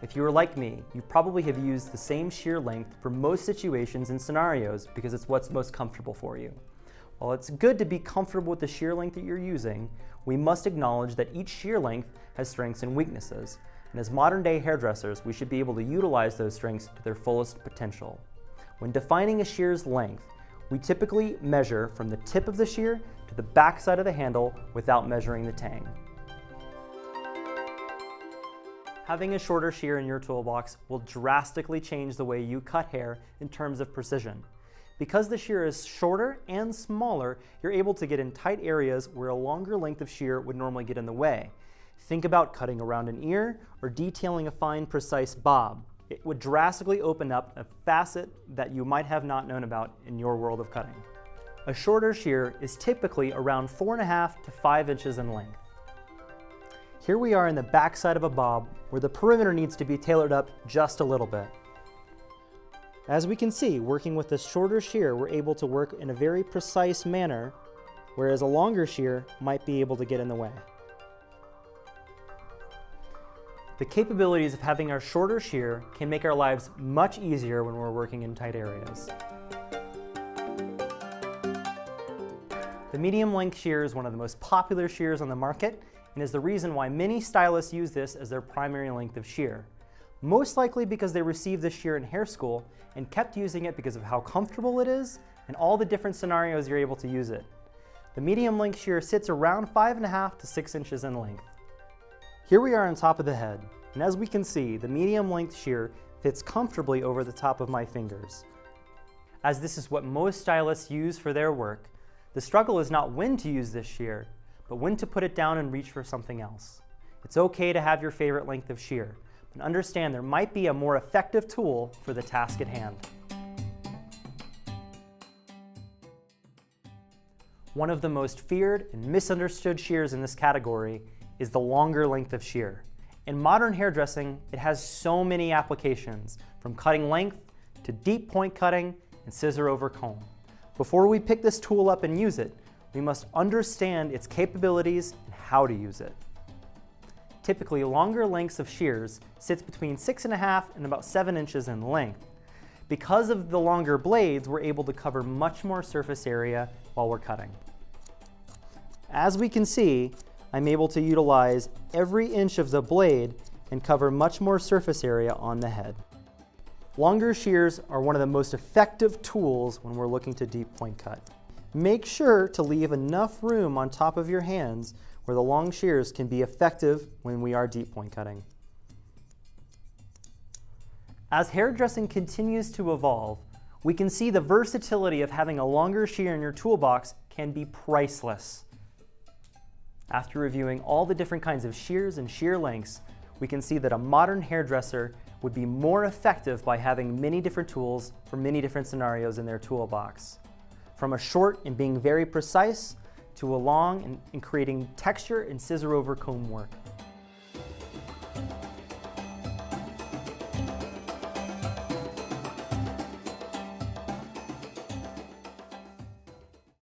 If you are like me, you probably have used the same shear length for most situations and scenarios because it's what's most comfortable for you. While it's good to be comfortable with the shear length that you're using, we must acknowledge that each shear length has strengths and weaknesses, and as modern-day hairdressers, we should be able to utilize those strengths to their fullest potential. When defining a shear's length, we typically measure from the tip of the shear to the back side of the handle without measuring the tang. Having a shorter shear in your toolbox will drastically change the way you cut hair in terms of precision. Because the shear is shorter and smaller, you're able to get in tight areas where a longer length of shear would normally get in the way. Think about cutting around an ear or detailing a fine, precise bob. It would drastically open up a facet that you might have not known about in your world of cutting. A shorter shear is typically around 4.5 to 5 inches in length. Here we are in the back side of a bob where the perimeter needs to be tailored up just a little bit. As we can see, working with a shorter shear, we're able to work in a very precise manner, whereas a longer shear might be able to get in the way. The capabilities of having our shorter shear can make our lives much easier when we're working in tight areas. The medium length shear is one of the most popular shears on the market and is the reason why many stylists use this as their primary length of shear. Most likely because they received this shear in hair school and kept using it because of how comfortable it is and all the different scenarios you're able to use it. The medium length shear sits around 5.5 to 6 inches in length. Here we are on top of the head, and as we can see, the medium length shear fits comfortably over the top of my fingers. As this is what most stylists use for their work, the struggle is not when to use this shear, but when to put it down and reach for something else. It's okay to have your favorite length of shear, but understand there might be a more effective tool for the task at hand. One of the most feared and misunderstood shears in this category is the longer length of shear. In modern hairdressing, it has so many applications, from cutting length to deep point cutting and scissor over comb. Before we pick this tool up and use it, we must understand its capabilities and how to use it. Typically, longer lengths of shears sits between 6.5 and about 7 inches in length. Because of the longer blades, we're able to cover much more surface area while we're cutting. As we can see, I'm able to utilize every inch of the blade and cover much more surface area on the head. Longer shears are one of the most effective tools when we're looking to deep point cut. Make sure to leave enough room on top of your hands where the long shears can be effective when we are deep point cutting. As hairdressing continues to evolve, we can see the versatility of having a longer shear in your toolbox can be priceless. After reviewing all the different kinds of shears and shear lengths, we can see that a modern hairdresser would be more effective by having many different tools for many different scenarios in their toolbox. From a short and being very precise, to a long and creating texture and scissor over comb work.